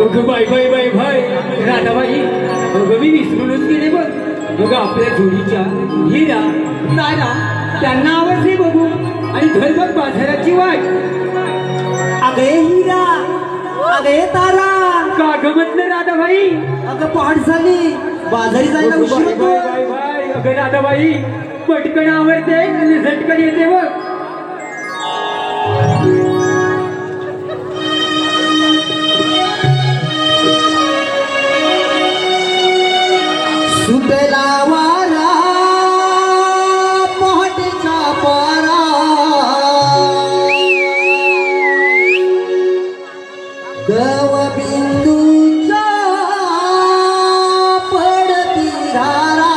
अगं bye bye bye bye Radhabai, अगं मी विसरूनच गेले बघ. अगं आपल्या जोडीच्या हिरा तारा त्यांना आवडली बघू आणि धर बघ बाजाराची वाट. अगे हिरा, अगे तारा, का ग म्हटलं राधाबाई? अगं पहाट झाली, बाजारी जायला अगं उशीर बाय बाय होतोय. बाय बाय, अगं राधाबाई पटकन आवडते आणि झटकन येते बघ. सुटला वारा पहाटेचा पारा, गव बिंदूचा पडती धारा.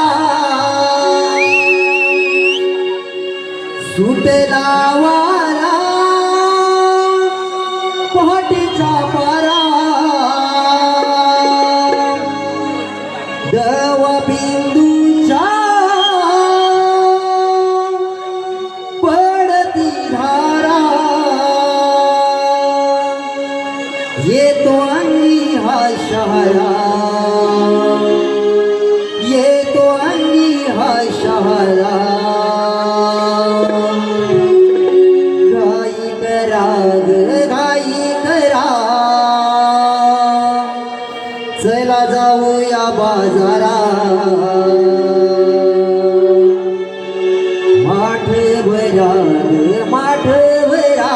सुटला वारा पहाटेचा पारा, दव बिंदूच्या पडती धारा. येतो अंगी हा शहारा, येतो अंगी हा शहारा. घाई करा ग घाई करा, चला जाऊया बाजारा. माठ भरा ग माठ भरा,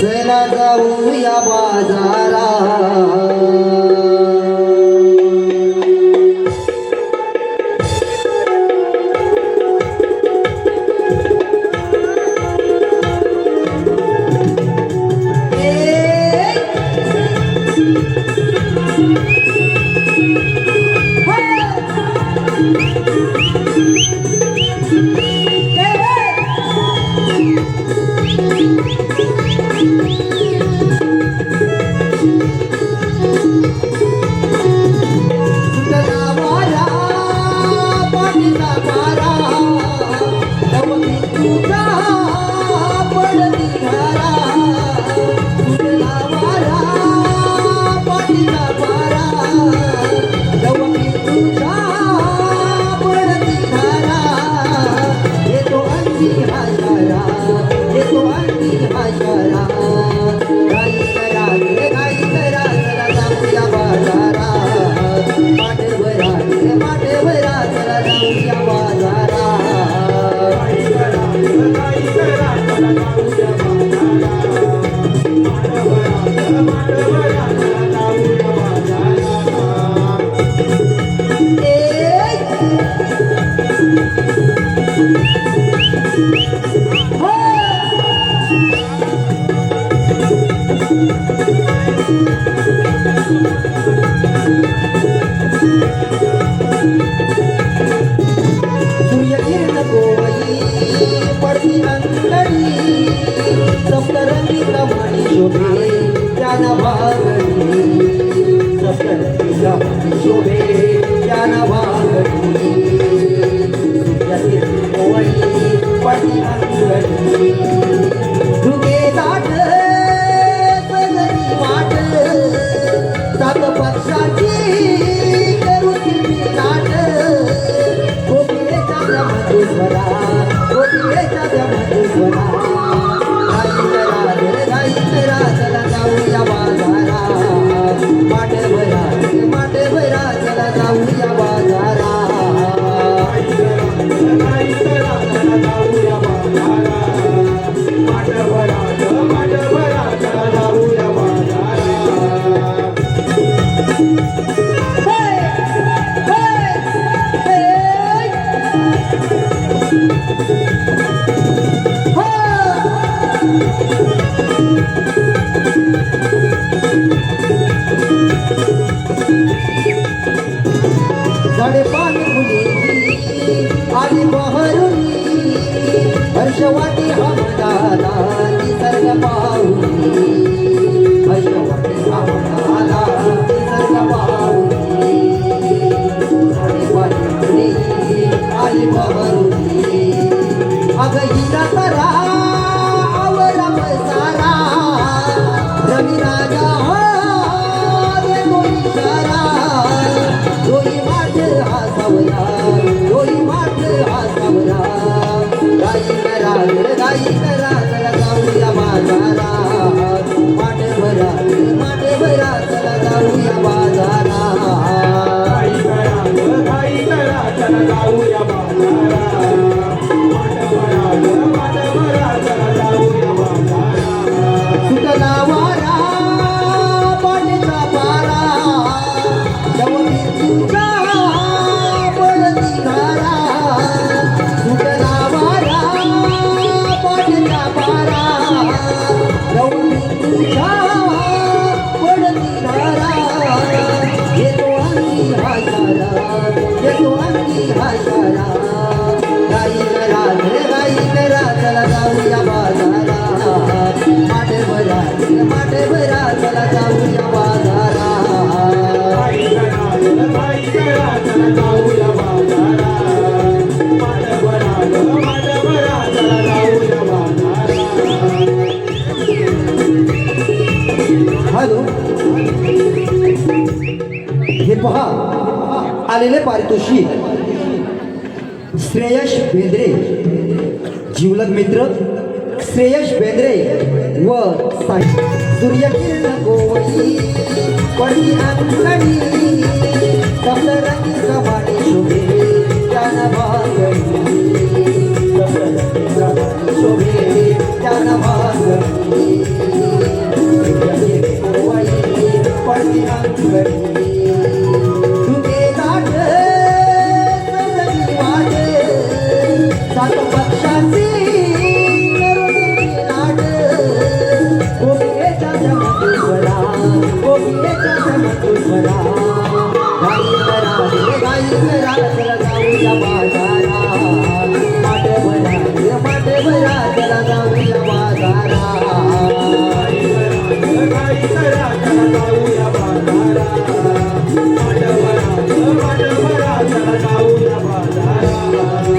चला जाऊया बाजारा. सप्तरंगी कमानी शोभे त्याना भागणी, सप्तरंगी कमानी शोभे त्याना भागणी. पडती अंगणी धुगे दाट सजनी वाट, सात पक्षाची करुती नाट. गोपियेच्या त्या मधुस्वरा, गोपियेच्या त्या मधुस्वरा. घाई करा चला जाऊया बाजारा. माठ भरा चला जाऊया बाजारा. घाई करा चला जाऊया बाजारा. माठ भरा चला जाऊया बाजारा. पान फुलेची आली बहरुनी, हर्षवाटी हमदाला निसर्ग पाहुनी. हर्षवाटी हमदाला निसर्ग पाहुनी. पान फुलेची आली बहरुनी, अगं हिरा करा आवरा सारा. बाजारात माठभरा चला जाऊया बाजारात घाई करा चला जाऊया बाजारात माठभरा चला जाऊया बाजारात सुटला वारा पाण्याचा पारा जवळी तुझ्या पडती घारा सुटला वारा पाण्याचा पारा जवळी तुझ्या पडती घारा येतो अंगी हाशारा गाई करा चला जाऊया बाजारात माठभरा चला जाऊया बाजारात घाई करा चला जाऊया बाजारात माठभरा चला जाऊया बाजारात हॅलो हे पहा आलेले पारितोषिक श्रेयश बेंद्रे जीवलग मित्र श्रेयश बेंद्रे व साई सूर्यकिरण गोवई पडी अंगणी सप्तरंगी कमानी शोभे ज्ञान भागणी सप्तरंगी कमानी शोभे ज्ञान भागणी सूर्यकिरण गोवई पडी अंगणी तुझे लाट सजनी वाट सात पक्षाची लाट गोपियेच्या जमतुस्वरा गाई करा चला जाऊया बाजारात माठभरा चला जाऊया बाजारात घाई करा चला जाऊया बाजारात माठभरा चला जाऊया बाजारात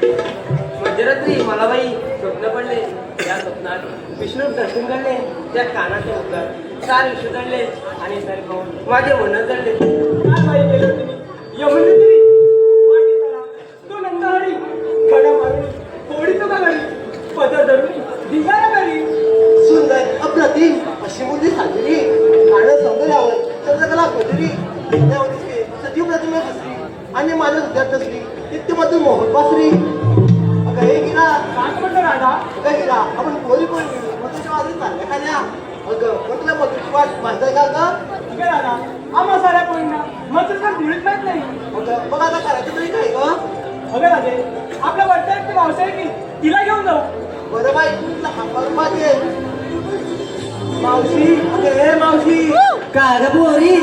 मध्यरात्री मला बाई स्वप्न पडले. त्या स्वप्नात विष्णू दर्शन घडले. त्या कानाचे उद्गार सार विषू जडले आणि सारे पाहून माझे मन जडले. काय बाई केलं तुम्ही यमुनेत्री वाटी तळा तो नंदहरी खडा मारून थोडी तो घरी पदर धरून धिंगारा घरी सुंदर अप्रतिम अशी मुली साजरी गाणं सौंदर्यावर चंद्रकला गजरी देवदिसते सजीव प्रतिमे बसली आणि माझ्या हृदयात असली नित्यमधून मोहन बासरी अगं हे गिरा काय म्हणतो राधा अगं हिरा आपण पोरी पण मधुच्या वाजून चालल्या खाल्या अगं म्हटलं मधुची वाट माझं का गं ठीक आहे राधा आम्हा साऱ्या पोरींना मग तर धुळीत माहित नाही. अगं मग आता करायचं तरी काय गं अगं राधे आपल्या वाटतं की पावसाळी की तिला घेऊन जाऊ. बरं बाई तुला हातावर पाहिजे मावशी अगं हे मावशी का ग पोरी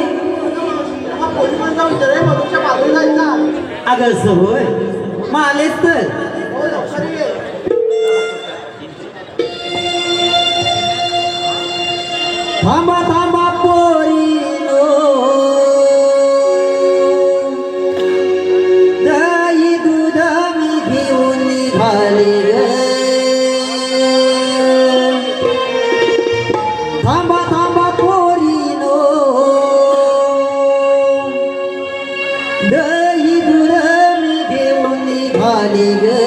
हा पोरी पण जाऊन विचार मधुच्या बाजूला जायचा अगं होय मालेच तर हो लवकर ये थांबा पोरीनो दही दूध मी घेऊन निघाले ग थांबा पोरीनो दही दूध मी घेऊन निघाले ग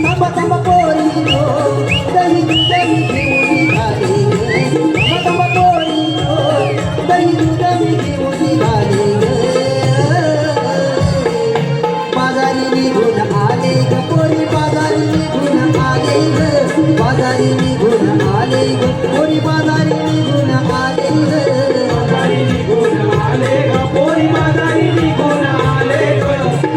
थांबा थांबा पोरी हो दही दूध मी घेऊन निघाले ग. थांबा थांबा पोरी हो दही दूध मी घेऊन निघाले ग. बाजारी निघून आले ग पोरी बाजारी निघून आले ग. बाजारी निघून आले ग पोरी बाजारी निघून आले ग. बाजारी निघून आले ग पोरी बाजारी निघून आले ग.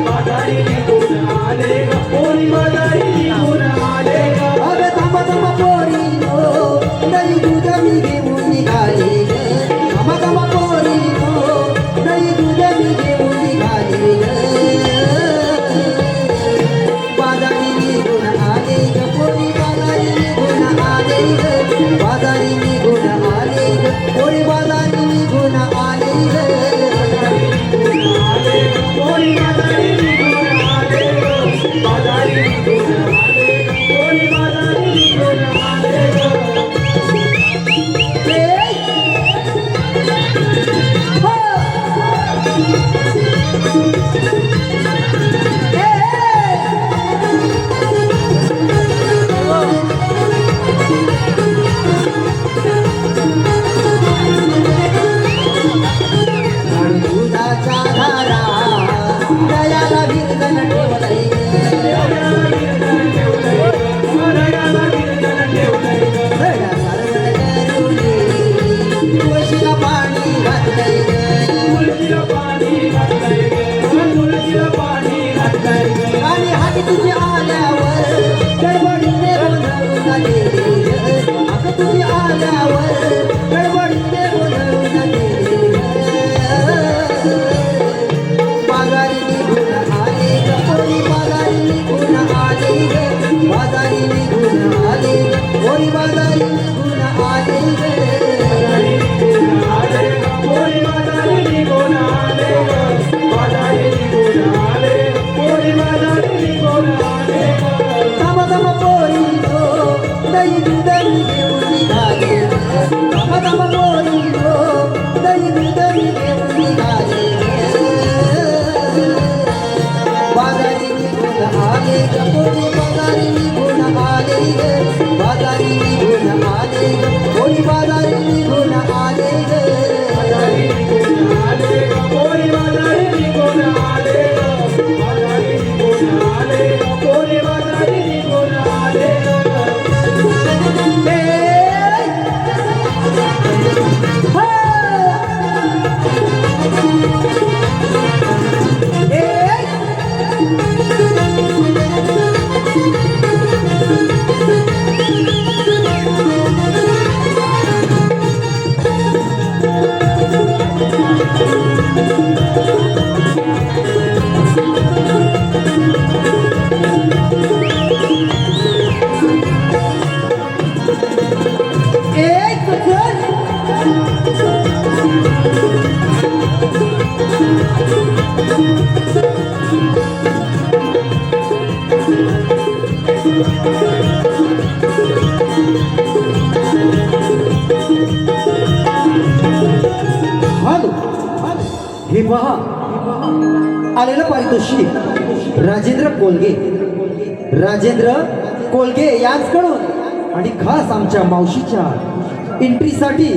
बाजारी निघून आले ग पोरी बाजारी निघून आले ग. अरे थांबा थांबा पोरी हो दही दूध मी घेऊन निघाले ग. थांबा थांबा पोरी हो दही दूध मी घेऊन निघाले ग. बाजारी निघून आले ग पोरी बाजारी निघून आले ग. बाजारी निघून आले ग पोरी बाजारी निघून आले ग. आले ग पोरी बाजारी निघून आले ग. बाजारी निघून आले ग पोरी बाजारी निघून आले ग. दुधाच्या धारा दयाला विरजन ठेवलंय सगळ्या सारवण करुणी तुळशीला पाणी घातलंय आणि हाती तुझी आल्यावर गडबडीने गोंधळून गेले अगं तुझी आल्यावर गडबडीने गोंधळून गेले बाजारी निघून आले ग पोरी बाजारी निघून आले ग बाजारी निघून आले ग पोरी बाजारी निघून आले थांबा थांबा पोरी हो दही दूध मी घेऊन निघाले थांबा थांबा पोरी हो दही दूध मी घेऊन निघाले बाजारी निघून आले ग पोरी बाजारी निघून आले ग बाजारी निघून आले ग पोरी बाजारी निघून आले ग हॅलो हे पहा आलेलं पारितोषिक राजेंद्र कोलगे यांच्याकडून आणि खास आमच्या मावशीच्या एंट्रीसाठी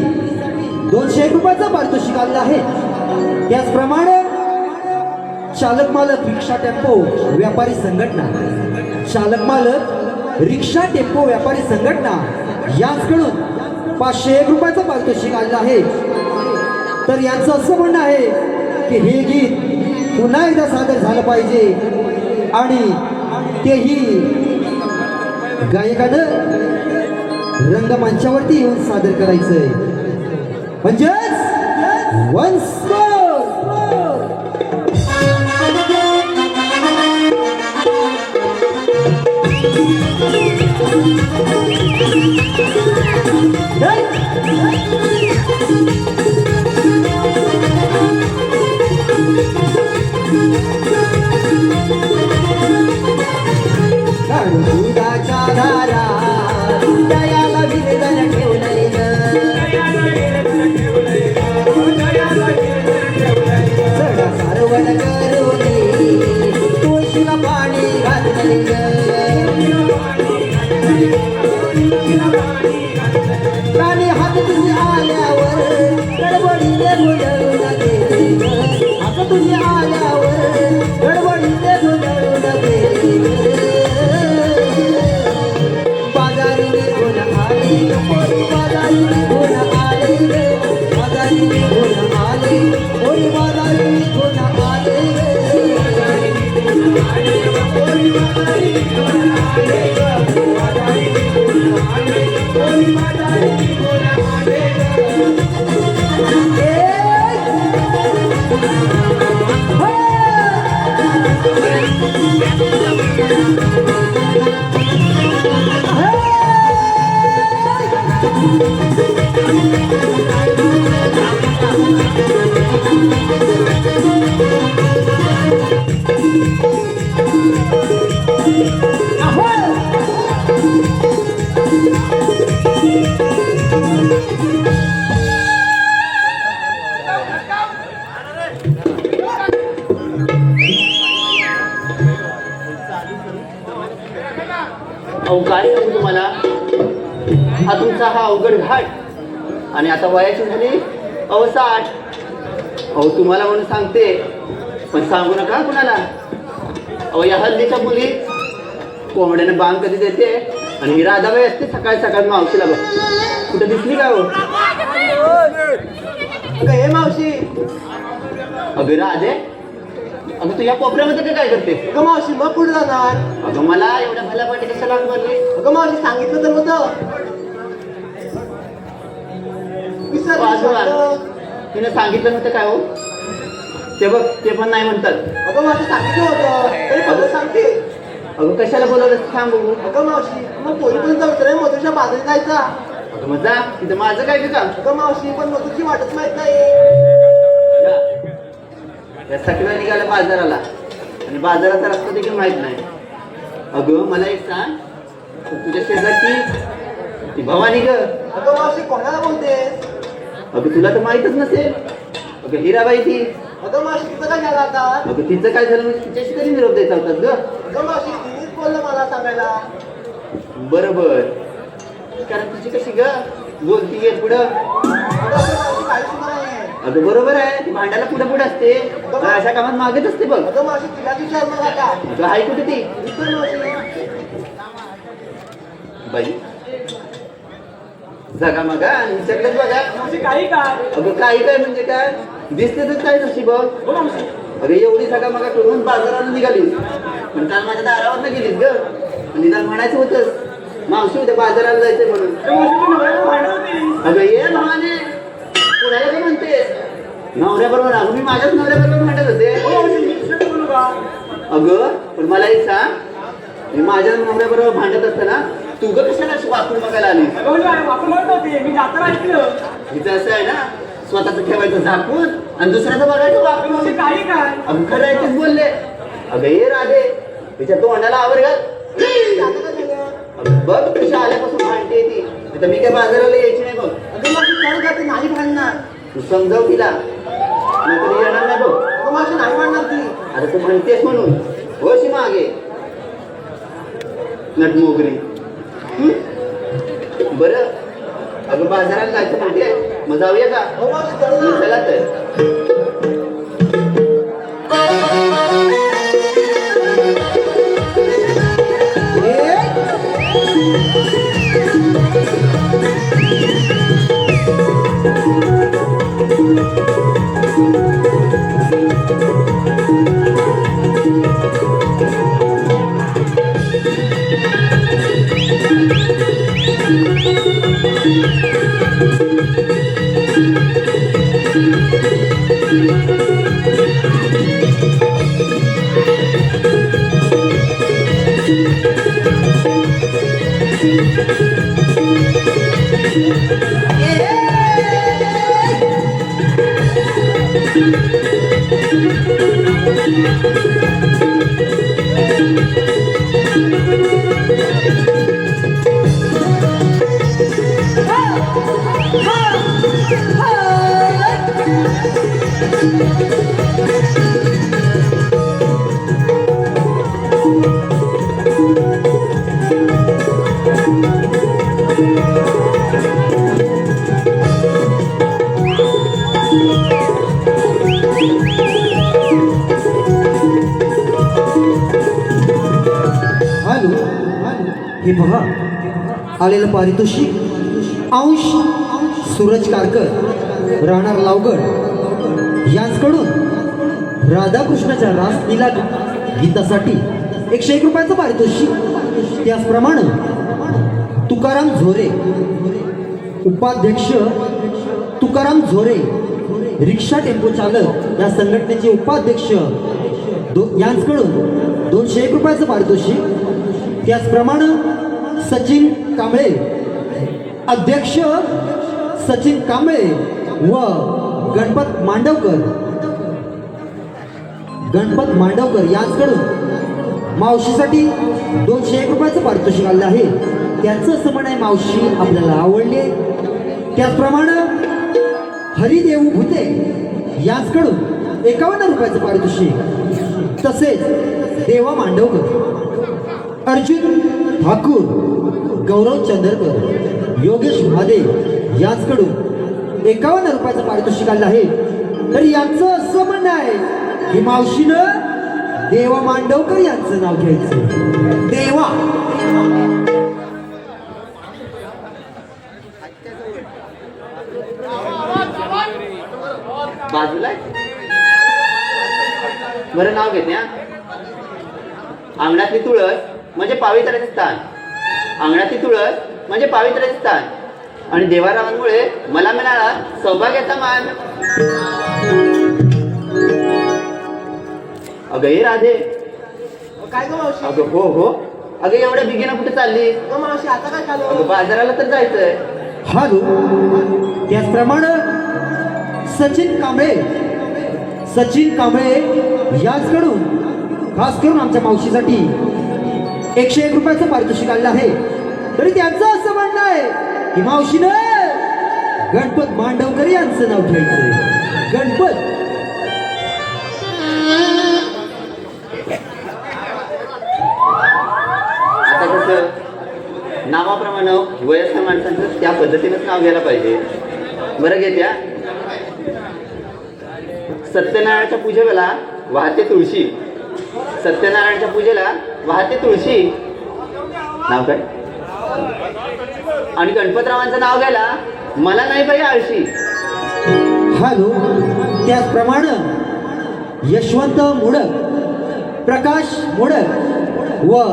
201 रुपयाचं पारितोषिक आलेलं आहे. त्याचप्रमाणे चालक मालक रिक्षा टेम्पो व्यापारी संघटना यांच्याकडून 501 रुपयाचं पारितोषिक आलेलं आहे. तर यांचं असं म्हणणं आहे की हे गीत पुन्हा एकदा सादर झालं पाहिजे आणि तेही गायकानं रंगमंचावरती येऊन सादर करायचंय म्हणजेच वन्स दुधाच्या धारा दयाला विरजन ठेवलंय ग. अहो काय सांगू तुम्हाला, हा तुमचा हा अवघड घाट आणि आता वयाची झाली 60. अहो तुम्हाला म्हणून सांगते, पण सांगू नका कुणाला. अहो या हल्लीच्या मुली कोंबड्याने बांग कधी देते आणि ही राधाबाई असते सकाळ सकाळ मावशीला बघ. कुठं दिसली का हो? अगं हे मावशी. अगं राधे, अगं तू या कोपऱ्यामध्ये काय करते? अगं मावशी मग पुढे जाणार. अगं मला एवढ्या भल्या पाठी कशाला बोलली? अगं मावशी सांगितलं तर होतं. विसरली. तिने सांगितलं नव्हतं काय हो? ते बघ ते पण नाही म्हणतात. अगं मावशी सांगितलं होतं तरी पद्धत सांगते. अगं कशाला बोलवलं सांग बघू. अगं मावशी मग पोरी पण जाऊ रे मधुरच्या बाजारात जायचा. अगं मग जा, तिथं माझं काय का? अगं मावशी पण मधुरची वाटच माहित नाही. या सगळ्या निघाल्या बाजाराला आणि बाजाराचा रस्ता देखील माहित नाही. अगं मला एक सांग, तुझ्या शेजारची ती भवानी ग. अगं मावशी कोणाला बोलते? अगं तुला तर माहीतच नसेल. अगं हिराबाई ती. अगं मावशी तिचं काय झालं आता? अगं तिचं काय झालं म्हणजे तिच्याशी कधी निरोप द्यायचा होतात ग? अगं मावशी तिनेच बोललं मला सांगायला. बरोबर, कारण तुझी कशी ग बोलतीये पुढं. अगं मावशी काहीच नाही. अगं बरोबर आहे, ती भांड्याला पुढे पुढे असते, अशा कामात मागत असते बघ. अगं मावशी तिला विचार मग आता. अगं हाय कुठे ती विचार मावशी. बाई? जगा मगा आणि हिच्याकडेच बघा. मावशी काही काय अगं काही काय म्हणजे काय दिसते तर काय तशी बघ. हो मावशी. अगं एवढी सगळा मगा करून बाजाराला निघालीस, पण काल माझ्या दारावर गेलीस ग. निदान म्हणायचं होतंच मावशी उद्या बाजाराला जायचंय म्हणून. ते मावशी तू नवऱ्याला भांडण होती. अगं ये भावाने, पुण्याला काय म्हणतेस? नवऱ्याबरोबर अगं मी माझ्याच नवऱ्याबरोबर भांडत होते. हो मावशी मी दुसऱ्याला बोलू का? अगं पण मला एक सांग, मी माझ्या नवऱ्याबरोबर भांडत असताना तू ग कशाला अशी वापरून बघायला आली? अगं म्हणजे वापर म्हणत होते मी जाताना ऐकलं. हिचं असं आहे ना, स्वतःच ठेवायचं झाकून आणि दुसऱ्याचं बघायचं वापरून. मावशी काही काय अगं खरं आहे तेच बोलले. अगं ये राधे, तिच्या तोंडाला आवर घाल. आता काय झालं? अगं बघ कशी आल्यापासून भांडते ती. आता मी काय बाजाराला यायची नाही बघ. अगं मावशी चल का ते नाही भांडणार. तू समजाव तिला, नाहीतर येणार नाही बघ. अगं मावशी नाही भांडणार ती. अरे तू म्हणतेस म्हणून होशी मागे नटमोगरी. बरं अगं बाजाराला जायचं म्हणते, मग जाऊया का? हो मावशी चल ना. चला तर. हे बघा आलेलं पारितोषिक अंश सूरज कारकर राहणार लावगड यांच्याकडून राधाकृष्णाच्या रासलीला गीतासाठी 101 रुपयाचं पारितोषिक. त्याचप्रमाणे तुकाराम झोरे उपाध्यक्ष तुकाराम झोरे रिक्षा टेम्पो चालक या संघटनेचे उपाध्यक्ष यांच्याकडून 201 रुपयाचं पारितोषिक. त्याचप्रमाणे सचिन कांबळे अध्यक्ष सचिन कांबळे व गणपत मांडवकर गणपत मांडवकर यांच्याकडून मावशीसाठी 201 रुपयाचं पारितोषिक आलं आहे. त्यांचं असं म्हण आहे, मावशी आपल्याला आवडले. त्याचप्रमाणे हरिदेव भुते यांच्याकडून 51 रुपयाचं पारितोषिक, तसेच देवा मांडवकर, अर्जुन ठाकूर, गौरव चंद्रकर, योगेश महादेव यांच्याकडून 51 रुपयाचं पारितोषिक आलं आहे. तर यांचं असं म्हणणं आहे की मावशीनं देवा मांडवकर यांचं नाव घ्यायचं. देवा बाजूला बरं नाव घेते. अंगणातली तुळस म्हणजे पावित्र्याचे स्थान, अंगणातली तुळस म्हणजे पावित्र्याचे स्थान, आणि देवारावांमुळे मला मिळाला सौभाग्याचा मान. अगं हे राधे, काय ग मावशी? अगं हो हो, अगं एवढ्या बिगीनं कुठे चालली? ग मावशी आता काय अगं झालं? बाजाराला तर जायचंय. हॅलो. त्याचप्रमाणे सचिन कांबळे याचकडून खास करून आमच्या मावशीसाठी 101 रुपयाचं पारितोषिक आलं आहे. तरी त्यांचं असं म्हणणं आहे की मावशीनं गणपत मांडवकर यांचं नाव घ्यायचं. गणपत आता कसं नावाप्रमाणे वयस्कर माणसांचं त्या पद्धतीनेच नाव घ्यायला पाहिजे. बरं घेत्या. सत्यनारायणाच्या पूजेला वाहते तुळशी, सत्यनारायणाच्या पूजेला वाहते तुळशी, नाव काय? आणि गणपतरावांचं नाव घ्यायला मला नाही पाहिजे आळशी. हॅलो. त्याचप्रमाणे यशवंत मोडक, प्रकाश मोडक व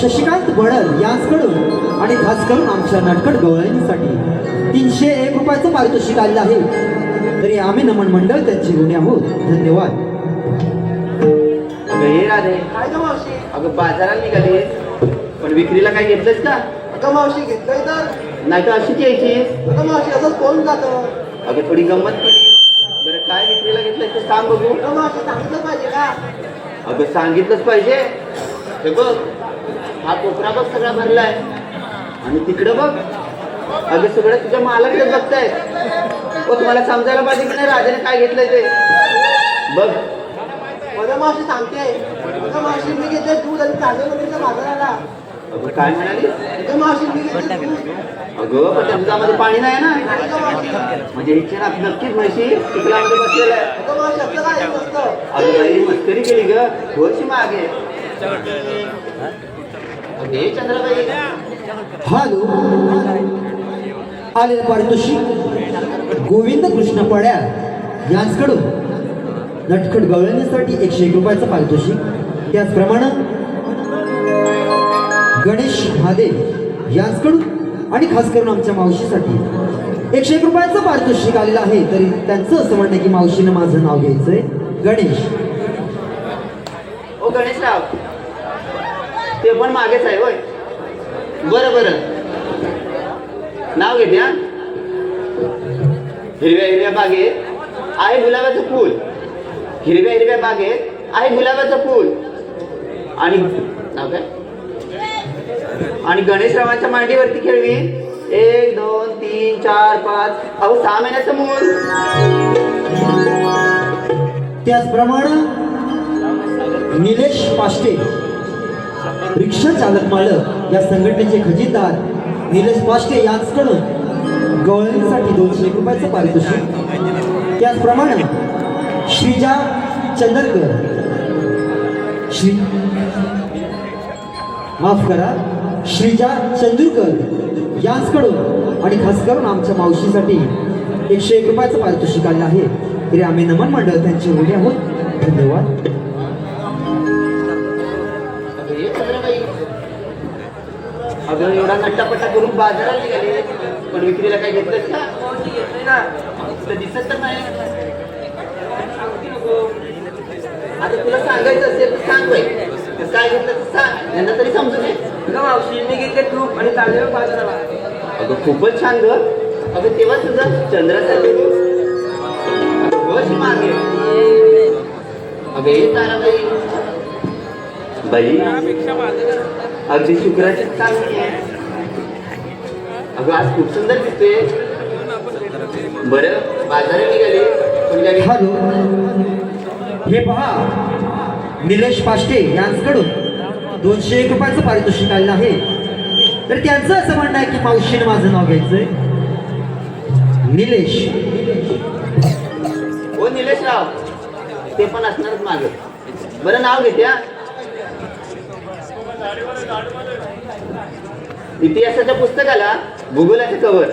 शशिकांत बडल यांच्याकडून आणि खास करून आमच्या नाटकट गवळणीसाठी 301 रुपयाचं पारितोषिक आलं आहे. तरी आम्ही नमन मंडळ त्यांची ऋणी आहोत. धन्यवाद. अगं हे राधे, काय ग मावशी? अगं बाजारात निघाली पण विक्रीला काय घेतलंच का? अगं मावशी घेतलंय तर? नाही तर अशीच यायची. अगं मावशी असंच कोण जातं? अगं थोडी गंमत केली. बरं काय विक्रीला घेतलंय ते सांग बघू. अगं मावशी सांगितलं पाहिजे का? अगं सांगितलंच पाहिजे. हे बघ, हा कोपरा बघ सगळा भरलाय, आणि तिकडं बघ, अगं सगळं तुझ्या मालाकडे बघताय. ओ तुम्हाला समजायला पाहिजे की नाही राजाने काय घेतलंय ते. बघ बरं मावशी सांगते. अगं मावशी मी घेतलंय दूध आणि ताजे नदीच्या बाजाराला. अगं काय म्हणाली? अगं मावशी मी घेतलंय दूध. अगं पण त्या दुधामध्ये पाणी नाही ना, नाही ग मावशी. म्हणजे हिची ना नक्कीच म्हशी चिखलामध्ये बसलेला आहे. अगं मावशी असं काय नसतं. अगं बाई मस्करी केली ग, थोडीशी मागे. अगे चंद्रबाई, हॅलो. आलेलं पारितोषिक गोविंद कृष्ण पड्याळ यांच्याकडून नटखट गवळणीसाठी 101 रुपयाचं पारितोषिक. त्याचप्रमाणे गणेश महादेव यांच्याकडून आणि खास करून आमच्या मावशीसाठी 101 रुपयाचं पारितोषिक आलेलं आहे. तरी त्यांचं असं म्हणणं आहे की मावशीनं माझं नाव घ्यायचंय. गणेश. ओ गणेशराव, ते पण मागेच आहे होय. बरं बरं, नाव घेते. हा, हिरव्या हिरव्या बागेत आहे गुलाबाचं फूल, हिरव्या हिरव्या बागेत आहे गुलाबाचं फूल, आणि नाव काय? आणि गणेशरावांच्या मांडीवरती खेळवी 1 2 3 4 5, अहो 6 महिन्याचं मूल. त्याचप्रमाणे निलेश पाष्टे रिक्षा चालक मालक या संघटनेचे खजिनदार निलेश पाष्टे यांच्याकडून गवळणीसाठी 201 रुपयाचं पारितोषिक. त्याचप्रमाणे श्रीजा चंदरकर, श्रीजा चंदूरकर यांच्याकडून आणि खास करून आमच्या मावशीसाठी 101 रुपयाचं पारितोषिक आलं आहे. तरी आम्ही नमन मंडळ त्यांचे ऋणी आहोत. धन्यवाद. अगं एवढा नट्टापट्टा करून बाजारात निघाले पण विक्रीला काय घेतलंच का? घेतलंय ना. तुला दिसत तर नाही. आता तुला सांगायचं असेल तर सांग बाई, काय घेतलं तर सांग, यांना तरी समजू नये. अगं मावशी मी घेतले तूप आणि ताजे बाजाराला. अगं खूपच छान ग. अगं तेव्हा तुझं चंद्रासारखं अशी मागे. अगं ये ताराबाई बाई अगदी शुक्राची चांगली आहे. अगं आज खूप सुंदर दिसते. बरं बाजारात निघाली पण काय हॅलो, हे पहा, निलेश पाष्टे यांच्याकडून 201 रुपयाचं पारितोषिक आलेलं आहे. तर त्यांचं असं म्हणणं आहे की मावशीने माझं नाव घ्यायचंय. निलेश. हो निलेशराव, ते पण असणारच माझं. बरं नाव घेते हा. इतिहासाच्या पुस्तकाला भूगोलाचं कव्हर,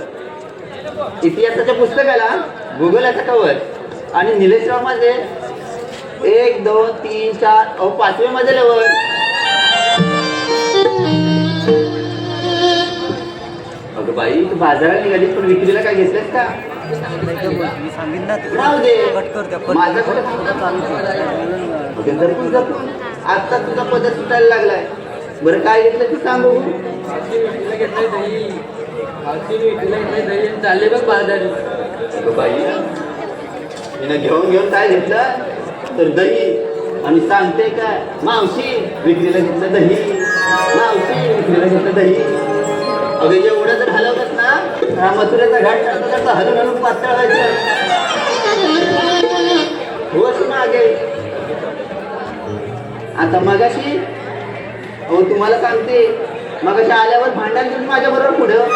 इतिहासाच्या पुस्तकाला भूगोलाचा कव्हर आणि निलेशराव माझे 1 2 3 4 5व्या मजल्यावर. अगं बाई तू बाजारात निघालीस पण विक्रीला काय घेतलंस का? राहू दे, माझं जपून जपून आता तुझा पदर सुटायला लागलाय. बरं काय घेतलं ते सांगू. चालले बघ बाजारी. अगं बाई हिनं घेऊन घेऊन काय घेतलं तर दही आणि सांगते काय मावशी विक्रीला घेतलं दही, मावशी विक्रीला घेतलं दही. अगं एवढं जर हलवलंस ना हा मथुरेचा घाट टाकता हलून हलून पातळ व्हायचं. होच मागे आता मगाशी अहो तुम्हाला सांगते मगाशी आल्यावर भांडण तुम्ही माझ्या बरोबर पुढं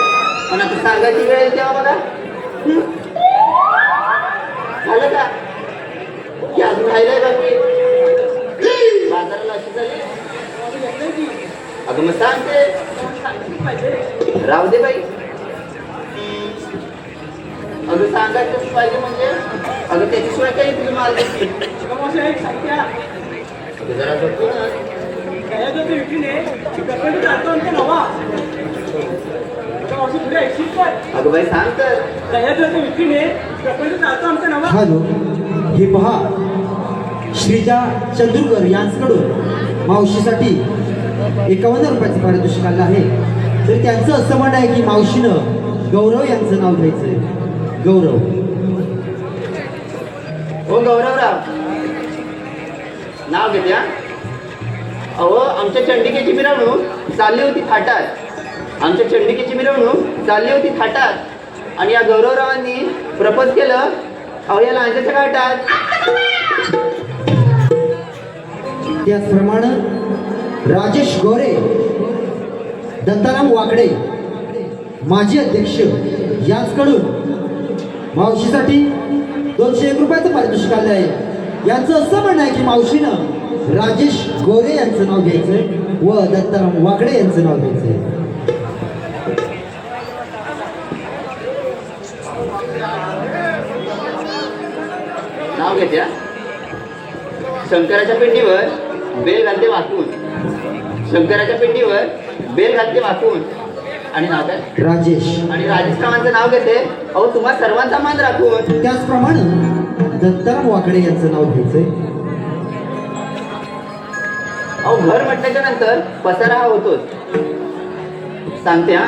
पण आता सांगायची वेळ येईल तेव्हा बघा झालं का की अजून राहिलंय का मी बाजाराला अशी झाली. अगं मग सांगते राहू दे बाई. अगं सांगायचं पाहिजे म्हणजे अगं त्याच्याशिवाय काही तुझं माल जरा बघतो ना. अगं बाई सांग तर. हॅलो, हे पहा, श्रीजा चंद्रकर यांच्याकडून मावशीसाठी 51 रुपयाचं पारितोषिक आलं आहे. तर त्यांचं असं म्हणणं आहे की मावशीनं गौरव यांचं नाव घ्यायचंय. गौरव. हो गौरवराव नाव घेते हा. अहो आमच्या चंडिकेची मिरवणूक चालली होती थाटात, आमच्या चंडिकेची मिरवणूक चालली होती थाटात आणि या गौरवरावांनी प्रपोज केलं अहो या लांजाच्या घाटात. त्याचप्रमाणे राजेश गोरे, दत्ताराम वाकडे माजी अध्यक्ष यांच्याकडून मावशीसाठी 201 रुपयाचं पारितोषिक आलं आहे. यांचं असं म्हणणं आहे की मावशीनं राजेश गोरे यांचं नाव घ्यायचंय व दत्ताराम वाकडे यांचं नाव घ्यायचंय. नाव घेते हा. शंकराच्या पिंडीवर बेल घालते वाकून, शंकराच्या पिंडीवर बेल घालते वाकून आणि नाव काय राजेश. आणि राजेश रावांचं नाव घेते अहो तुम्हा सर्वांचा मान राखून. त्याचप्रमाणे दत्ताराम वाकडे यांचं नाव घ्यायचंय. अहो घर म्हटल्याच्या नंतर पसारा हा होतोच. सांगते हा,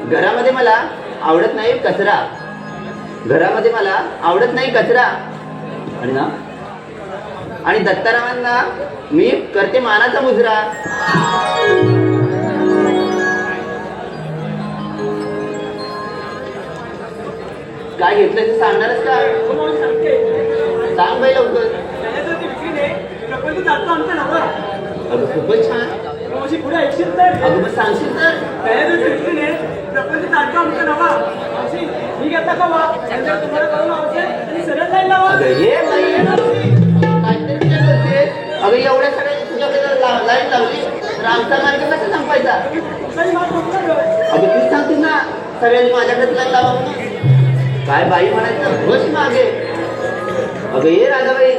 घरामध्ये मला आवडत नाही कचरा, घरामध्ये मला आवडत नाही कचरा आणि ना आणि दत्तारामांना मी करते मानाचा मुजरा. काय घेतलं ते सांगणारच का? सांग बाई लवकर. अगं खूपच छान. अगं मग सांगशील तर. अगं ये बाई काहीतरी विचार करते. अगं एवढ्या सगळ्या तुझ्याकडे लाईन लावली तर आमचा मार्ग कसा संपायचा? अगं तूच सांगते ना सगळ्यांनी माझ्याकडे लाईन लावा म्हणून. काय बाई म्हणायचं बस मागे. अगं ये राधाबाई.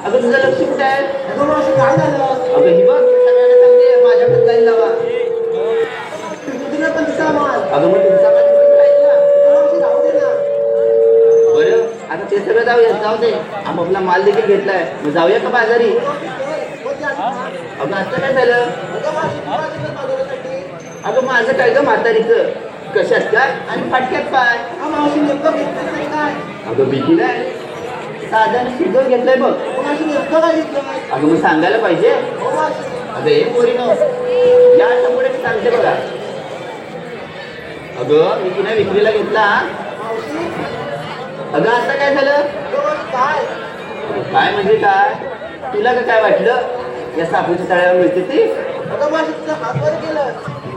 अगं तुझं लक्ष कुठे आहे? काय झालं? अगं ही बघ सगळ्यांना सांगते माझ्याकडे लाईन लावा. तुझं पण सामान अगं मग तुमचा माल कुठे राहील ना? राहू दे ना. बरं आता ते सगळं जाऊ दे. आपापला माल देखील घेतलाय मग जाऊया का बाजारी? अगं असं काय झालं? अगं माझं काय ग म्हातारीचं कशात काय आणि फाटक्यात पाय. मावशी नेमकं घेतलं काय? अगं भीती नाही साधन सुद्धा घेतलंय बघ. मावशी नेमकं असं काय घेतलं अगं मग सांगायला पाहिजे. हो मावशी. अगं हे पोरीनो या पुढे मी सांगते बघा. अगं मी तिने विक्रीला घेतला. मावशी अगं आता काय झालं? अगं काय काय म्हणजे काय? तुला का काय वाटलं या सापूच्या तळ्यावर मिळते ती? अगं मावशी तुझा हात वर केलं.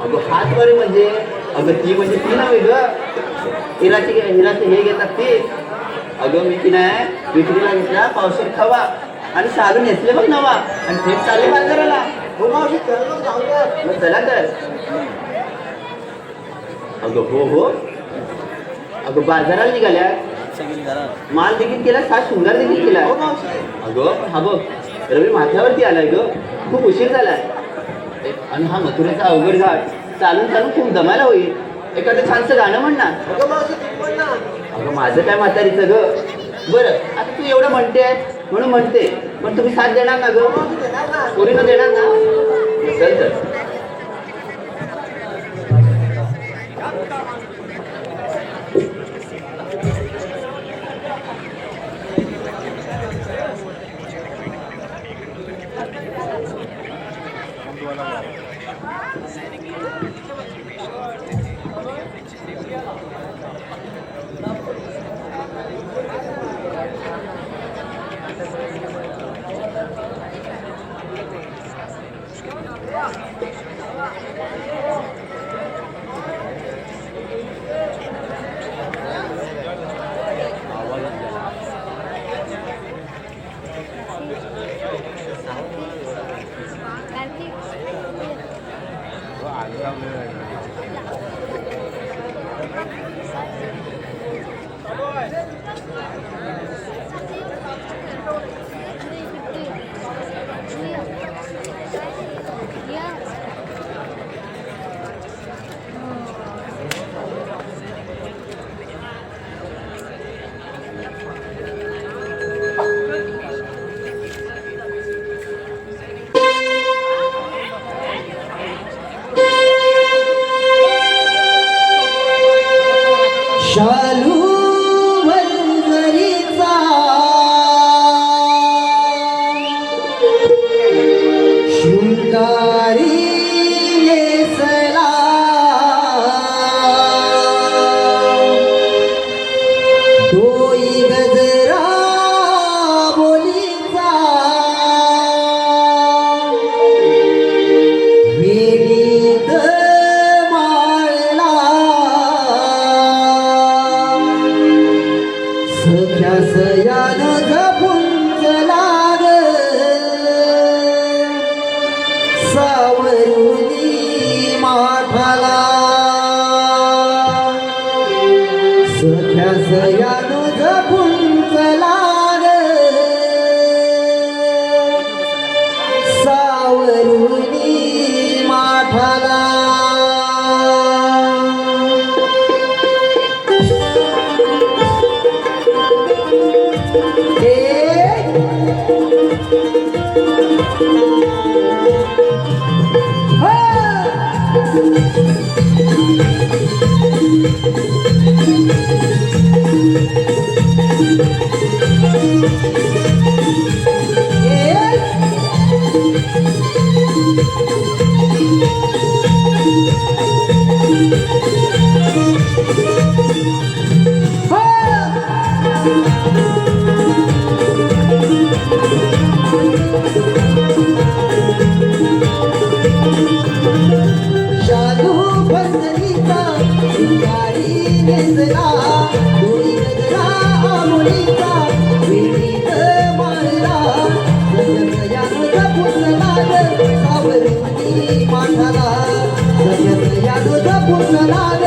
अगं हात बरे म्हणजे अगं ती म्हणजे ती नव्हे ग. हिराचे हे घेतात ती. अगं मी ती नाही विक्रीला घेतला पावशेर खवा आणि साधून नेसले बघ नवा आणि थेट चालले बाजाराला. हो मावशी चल मग जाऊया. मग चला तर. अगं हो हो. अगं बाजाराला निघाल्या माल देखील केला सात शृंगार देखील केला. हो मावशी. अगं हा बघ रवी माथ्यावरती आलाय ग. खूप उशीर झालाय आणि हा मथुरेचा अवघड घाट चालून चालून खूप दमायला होईल. एखादं छानसं गाणं म्हण ना. अगं मावशी तू पण ना. अगं माझं काय म्हातारीचं ग. बरं आता तू एवढं म्हणते म्हणून म्हणते पण तुम्ही साथ देणार ना ग? मावशी देणार ना. पोरीनं देणार ना? चल तर. शालू वंजरीचा शृंगारी नेसला डोई गजरा बोलीचा वेणीत माळला सख्या सयान जपुंजला ग सावरुनी माठाला सख्या सयान जपुंजला ग सावरुनी माठाला शालू बंदरीचा शृंगारी नेसला डोई गजरा मुलीचा वेणीत माळला सजयान जपुंजला ग सावरुनी माठाला सजयान जपुंजला ग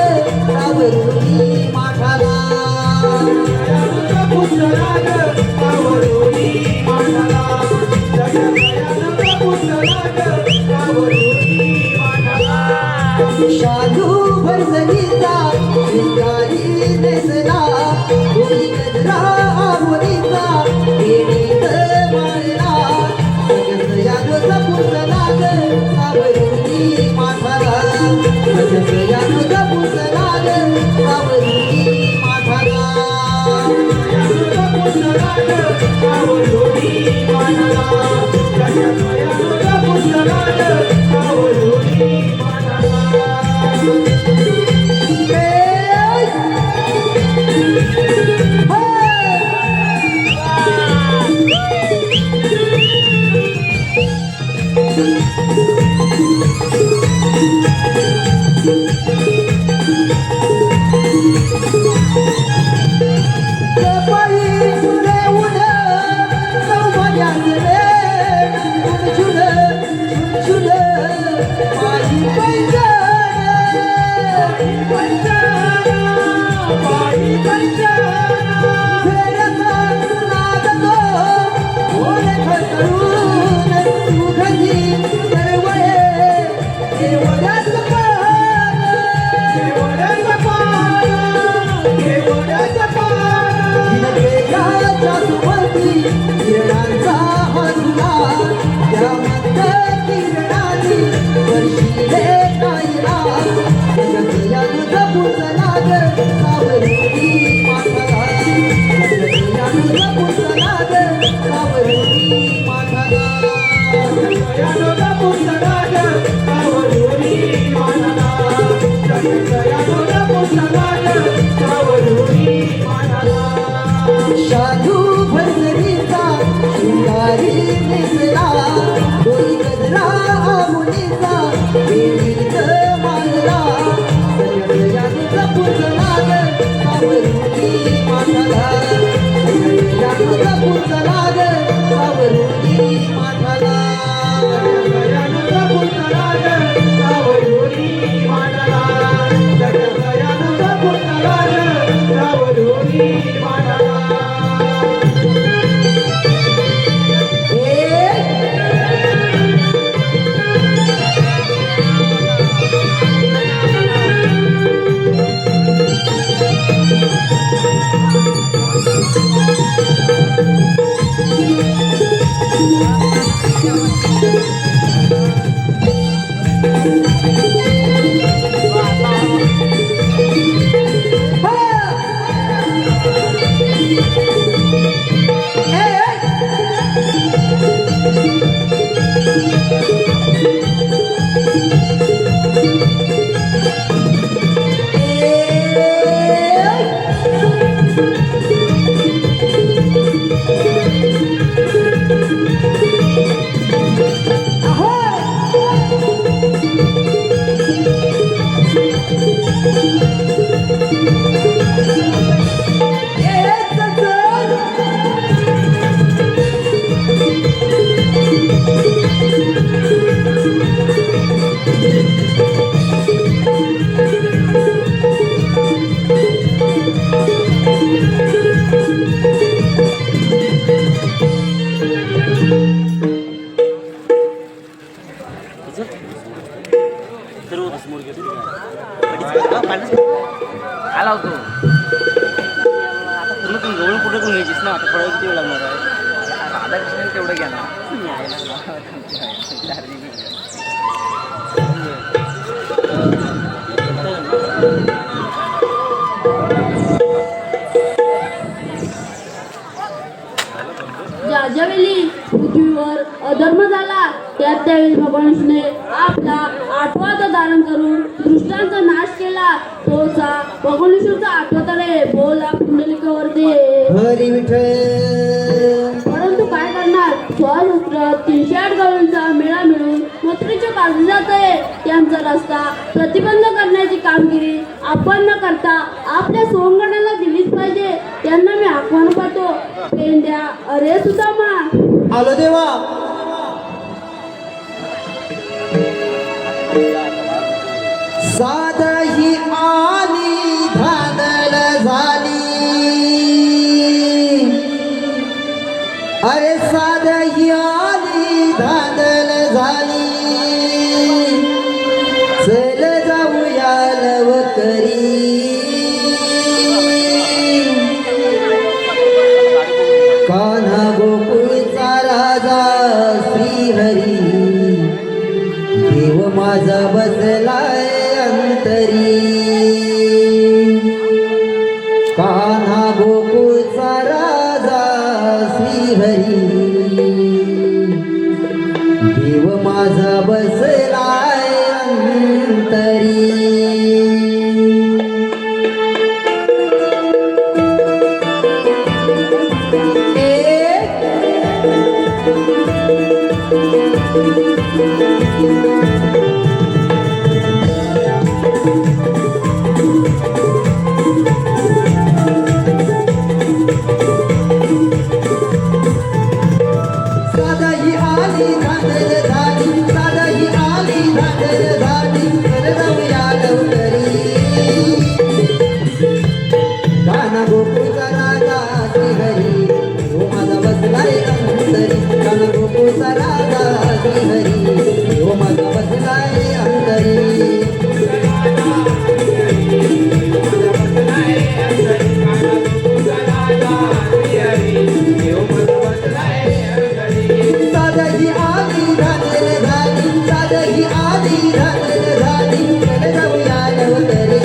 सावरुनी माठाला पुतळा ग सावरुनी माठाला. जगदयानं पुतळा ग सावरुनी माठाला. शालू भरजरीचा शृंगारी नेसला डोई गजरा मुलीचा वेणीत माळला सजयान जपुंजला ग सावरुनी माठाला सजयान जपुंजला ग सावरुनी माठाला पुतळा ग वारी नेसला डोई गजरा मुलीचा वेणीत मानला सय्यदयानुचा पुजला ग सावरुणी माठाला सय्यदयानुचा पुजला ग सावरुणी माठाला सय्यदयानुचा पुतळा ग सावरुणी मांडला सय्यदयानुचा पुतळा ग सावरुणी मांडला आला होतो आता पूर्ण तुम्ही गवळून कुठे करून घ्यायचीस ना आता थोडा किती वेळ लागणार आहे राधाकृष्ण तेवढं घ्या ना ज्यावेळी पृथ्वीवर अधर्म झाला त्यावेळी भगवान विष्णूने आपला 8वां अवतार धारण करून दुष्टांचा नाश केला तोचा भगवान विष्णूचा 8वां रे बोला पुंडलिकावर दे हरी विठ्ठल. परंतु काय करणार 308 गावांचा मेळा मिळून मथुरेच्या बाजू जात आहे त्यांचा रस्ता प्रतिबंध करण्याची कामगिरी आपण न करता आपल्या सोंगणाला दिलीच पाहिजे. त्यांना मी आव्हान पाहतो पेंड्या अरे सुदामा आलो देवा. साध ही आली धांदल झाली अरे साध ही आली धांदल झाली चल जाऊया लवकरी कान्हा गोकुळचा राजा श्रीहरी देव माझा बसलाय अंतरी कान्हा गोकुळचा राजा श्रीहरी देव माझा बसलाय अंतरी. साधा ही आली धांदल झाली साधा ही आली धांदल झाली चल जाऊया लवकरी कान्हा गोकुळचा राजा श्रीहरी तो माझा बसलाय अंतरी कान्हा गोकुळचा राजा श्रीहरी तो माझा बसलाय अंतरी. साधी आली धांदल झाली साधी आली धांदल झाली चल जाऊया लवकरी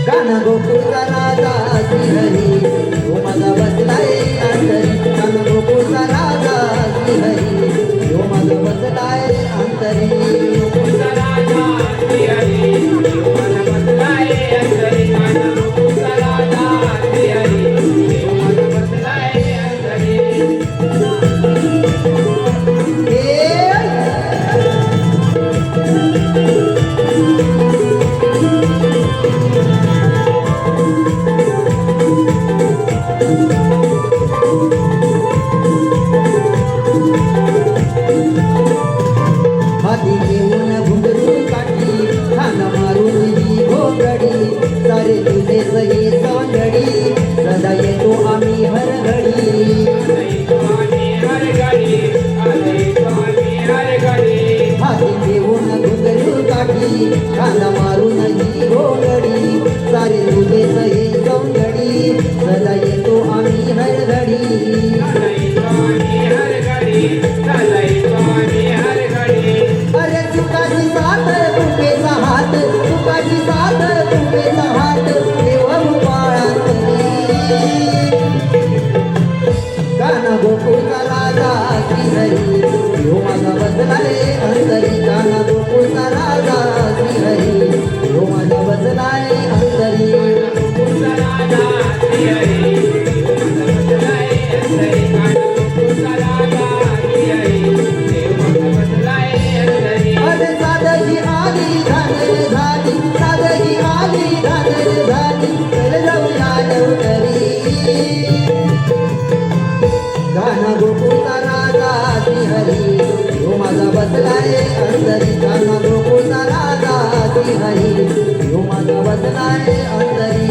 कान्हा गोकुळचा राजा श्रीहरी तो माझा बसलाय अंतरी कान्हा गोकुळचा राजा श्रीहरी तो माझा बसलाय अंतरी. गडी कांदा मारून ही घोगडी सारे तुझेच हे सौंदडी सदा येतो आम्ही हर घडी अरे तुकाची साथ तुकेचा हात तुकाची साथ तुकेचा हात देव गोपाळांतरी काना गोकुळचा राजा श्रीहरी यो माझा बसलाय अंतरी काना गोकुळचा राजा श्रीहरी यो माझा बसलाय अंतरी अरे सादगी आली धानर झाली सादगी आली धानर झाली चल जाऊया लवकरी गाना गोकुळचा राजा श्रीहरी यो माझा बसलाय अंतरी गाना गोकुळचा राजा श्रीहरी यो माझा बसलाय अंतरी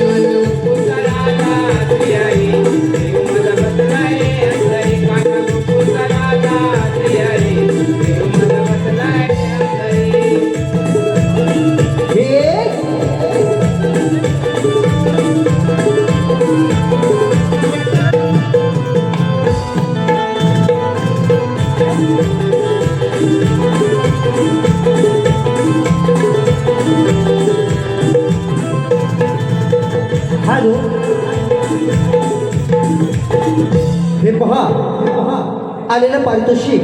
हॅलो हे पहा आलेलं पारितोषिक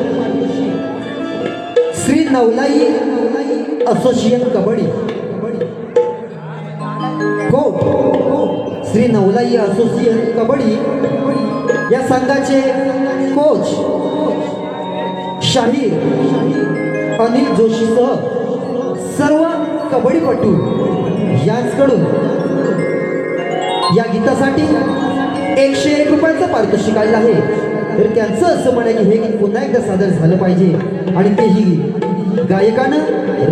Shri Navlai association kabaddi coach Shri Navlai association kabaddi या संघाचे कोच शाहीर अनिल जोशीसह सर्व कबड्डीपटू यांच्याकडून या गीतासाठी 101 रुपयाचं पारितोषिक आलेलं आहे. तर त्यांचं असं म्हण आहे की हे गीत पुन्हा एकदा सादर झालं पाहिजे आणि तेही गायकानं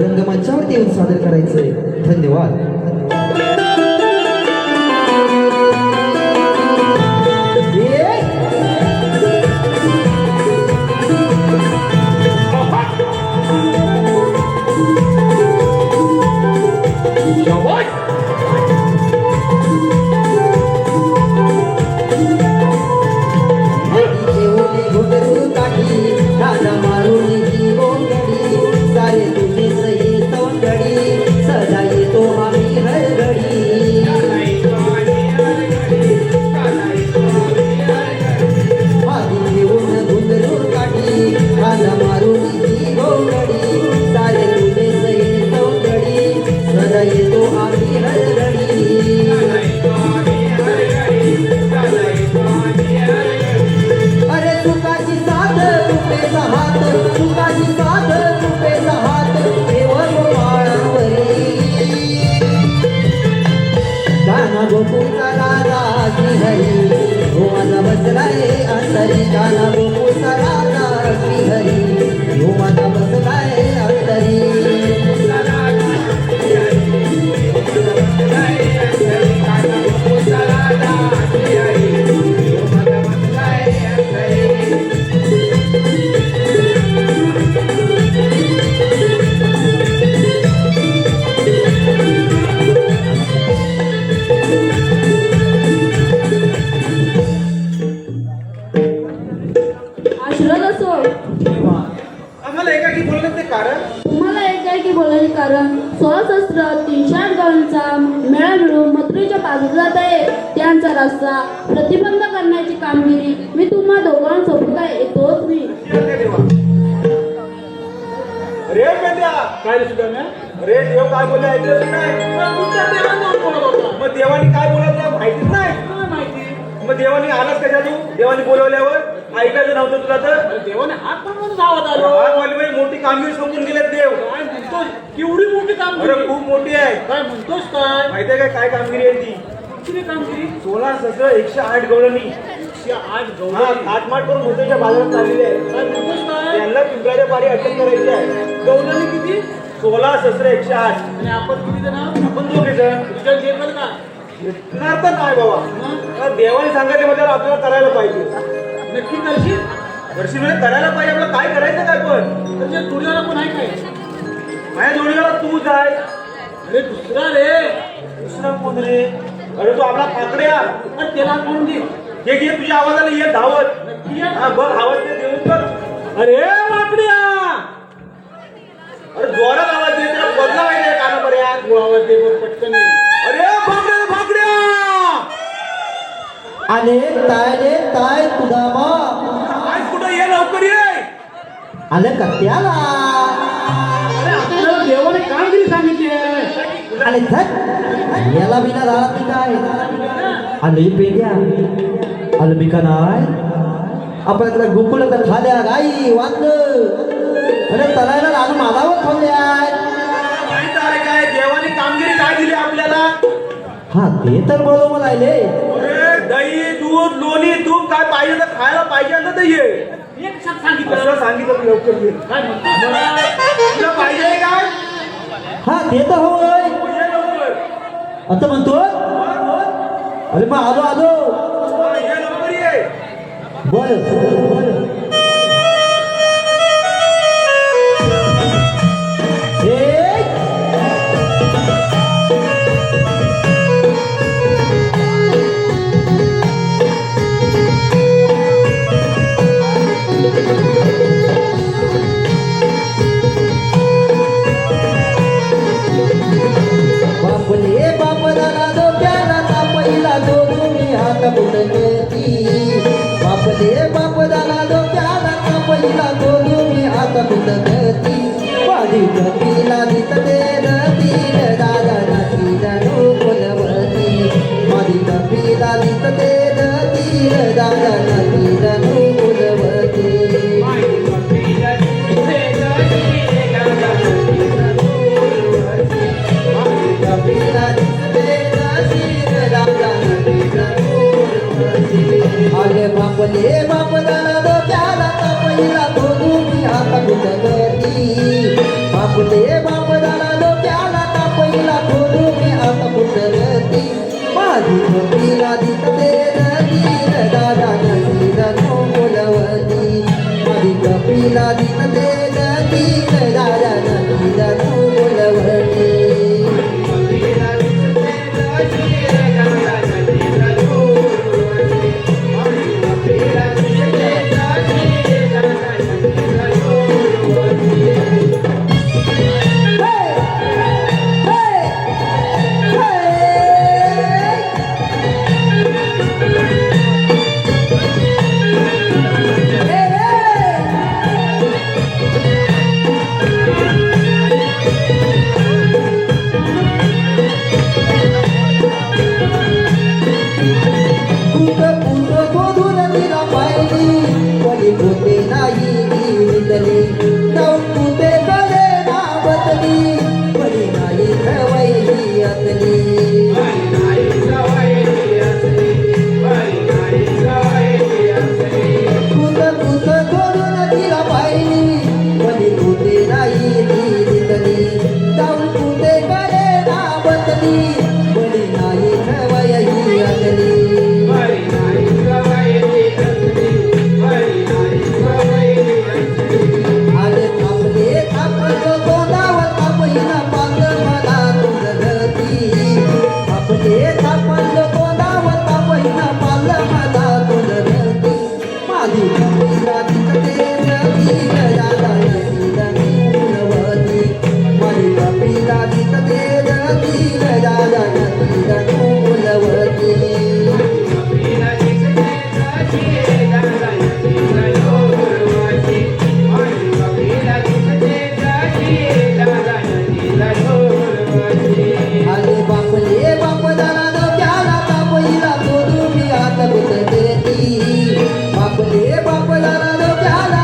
रंगमंचावरती येऊन सादर करायचंय. धन्यवाद. गोकुळचा राजा श्रीहरी हो माझा बसलाय अंतरी गाना गोकुळचा राजा श्रीहरी हो माझा बसलाय अंतरी आम्हाला एकाकी बोलण्याचे कारण तुम्हाला एकाएकी बोलायचे कारण 16,308 गावांचा मेळा मिळून मथुरेच्या पाजला जात आहे त्यांचा रस्ता प्रतिबंध करण्याची कामगिरी मी तुम्हा दोघांसोबत आहे. तोच मी रे पेंड्या काय रे देव काय बोलले ऐकलं नाही. मग देवानी काय बोलत माहितीच नाही. मग देवानी आलाच कशा तू देवानी बोलवल्यावर ऐकायचं नव्हतं तुला तर देवाने हात पण म्हणून गावात आलो. मोठी कामगिरी समजून गेलेत देव. काय म्हणतोस केवढी मोठी कामगिरी. अरे खूप मोठी आहे. काय म्हणतोस काय माहितीये काय कामगिरी आहे ती. किती कामगिरी. 108 गवळणी 108 गवळणी काटमाट करून मोठ्याच्या बाजारात चाललेली आहे. काय म्हणतोस काय. त्यांना पिंपळाच्या पारी अटक करायची आहे. गवळणी किती 16,108 आणि आपण किती जण. आपण दोघे जण रिझल्ट घेतलं का. घेणार तर नाही बाबा. देवाने सांगितले म्हणजे आपल्याला करायला पाहिजे. नक्की करशील. वर्षी म्हणजे करायला पाहिजे. आपल्याला काय करायचं काय पण म्हणजे तुझ्याला पण आहे काय. माझ्या जोडीला तूच आहे. अरे दुसरा रे. दुसरा कोण रे? अरे तो आपला पाकड्या. अरे त्याला कोण दे? हे घे तुझ्या आवाजाला ये धावत. हा बघ आवाज ते देऊन कर. अरे वाकड्या. अरे जोरात आवाज दे, त्याला बदला पाहिजे कानापर्यंत. तू आवाज दे बघ पटकन ये. अरे फाकड्या फाकड्या. आले ताय तुझा बाप आज कुठं ये, लवकर ये. आलं कट्ट्याला. अरे आपल्याला देवाने कामगिरी सांगितली आहे. आले धत याला बिना झाला ती काय आले पेंड्या आलं मी का नाही आपल्याकडे गोकुळ तर खाल्या गाई वांद अरे तलायला लहान मालावर खाल्ल्या माहित आहे काय देवाने कामगिरी काय दिली आपल्याला? हा ते तर बरोबर आले. अरे दही दूध लोणी तूप काय पाहिजे तर खायला पाहिजे ना ते ये. एक साथ सांगितलं. असं सांगितलं तू लवकर ये. काय म्हणतो? तुला पाहिजे काय? हा ते तर होय ये लवकर. आता म्हणतो अरे मग आलो हा, ये लवकर ये. बर बापले बापला डोक्याला तापईला दोन्ही हात बुटकती बापले बापला डोक्याला तापईला दोन्ही हात बुटकती वाढी गतीला दिसते रतीन दादा नाती जाणू कुलवती वाढी गतीला दिसते रतीन दादा नाती जाणू कुलवती आले बापले बापला डोक्याला तापईला दोन्ही हात बुटकती बापले बापला डोक्याला तापईला दोन्ही हात बुटकती माझी कपिला दिसते नदीन दादा नदी जणू बोलवती माझी कपिला दिसते नदीन दादा नदी जणू बोलवती बापले बापला डोक्याला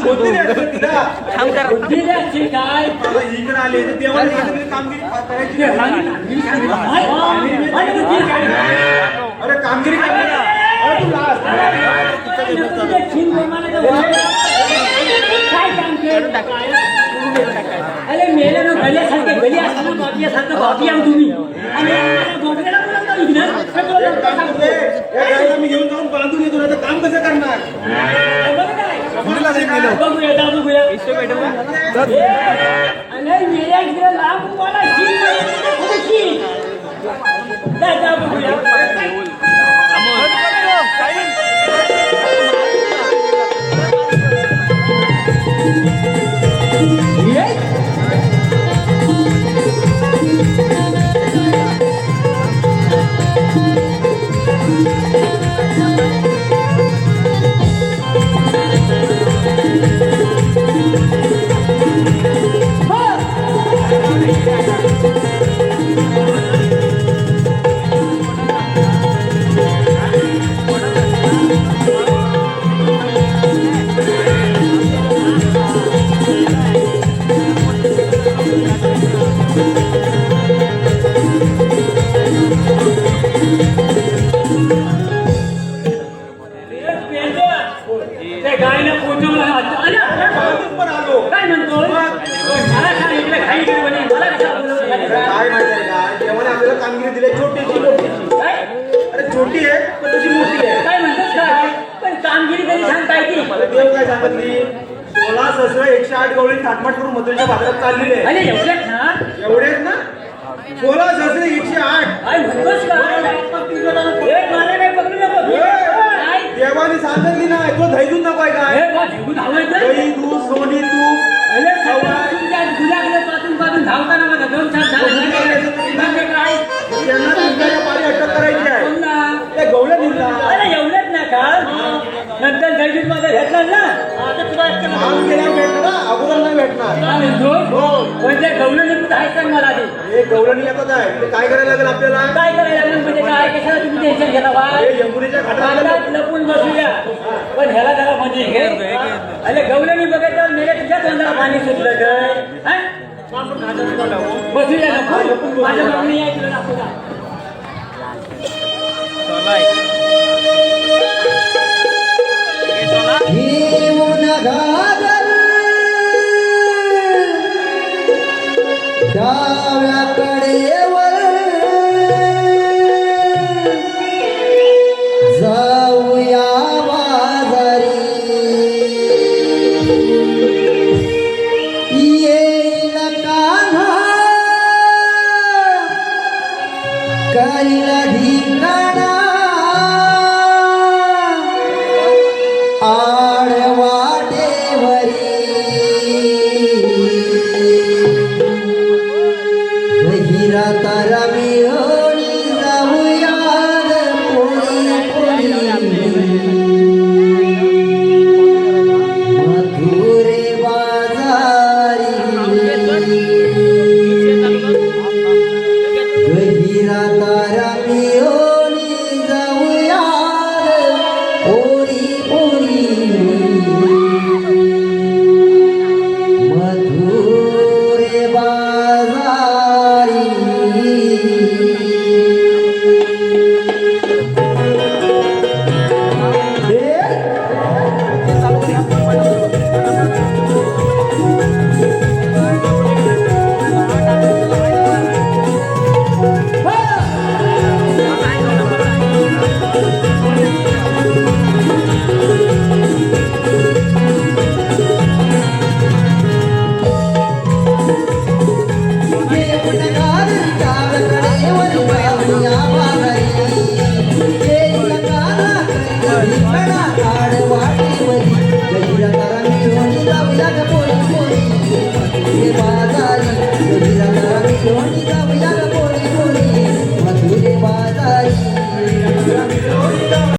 कोणती रे असं तिला? काय आता इकडे आले तर देवाने काहीतरी कामगिरी करायची अरे कामगिरी करायची. अरे तू लाज. अरे मेले ना गल्यासारखे गली असताना बापियासारखं बापी आहो तुम्ही आणि गोगऱ्याला बोलावता इथनं. सगळं लोकं सांगतो. या गाडीला मी घेऊन जाऊन बांधून येतो ना तर काम कसं करणार? बरं काय? समजलं नाही केलं. बघूया जाऊ बघूया. अरे मेल्या इकडे लांब मला शी जाऊ बघूया. त्या गायला पोचवलं पण आलो. काय म्हणतो मला सांग इकडे घाई केली म्हणे मला कशा बोलवलं? काय माहिती आहे का देवाने आपल्याला कामगिरी दिली छोटीशी मोठीची. काय अरे छोटी आहे पण तशी मोठी आहे. काय म्हणतात काय पण कामगिरी तरी सांगताय ती मला देव काय सांगितली 16 सहस्र 108 गवळी थाटमाट करून मथुरेच्या बाजारात चाललेले आहे. अरे एवढ्यात ना एवढे आहेत ना 16 सहस्र 108. काय म्हणतोस काय मला काय पकडू नको काय देवाने सांगितली ना तो दहीदूध नको आहे काय हे बा, घेऊन धावायचं? दही दूध सोनी तूप अरे सगळं तुमच्या गुलाकडे पासून पासून धावताना माझा दोन छाप झाले काय त्यांना तुमच्या पारी अटक करायची आहे. बोलला. त्या गवळ्या निघला अरे एवढंच ना का नंतर दैजित माझा घेतला ना आता तुला काम केल्यावर भेटणार ना अगोदर नाही भेटणार. काय म्हणतो म्हणजे गवलं निघत आहे सांग मला ते हे गवळणी येतात आहे ते काय करायला लागेल आपल्याला काय करायला लागलं म्हणजे काय कशाला तुम्ही टेन्शन घेता बा हे यमुनेच्या घाटाला कागदात लपून बसूया पण ह्याला जरा म्हणजे घे अरे गवलनी बघायचं मेरे तुझ्या तोंडाला पाणी सुटलं काय हा? बसूया नको माझ्या मागणी आहे तुला दाखवू का? घेऊन घागर डाव्याकडे वर जाऊया बाजारी येईल कान्हा करील धिंगाणा हिरा तारा मिळवणी जाऊया मथुरे बाजारी हिरा तारा मिळवणी जाऊया पोरी पोरी मथुरे बाजारी घेऊन गाडी डाव्याकडे वर जाऊया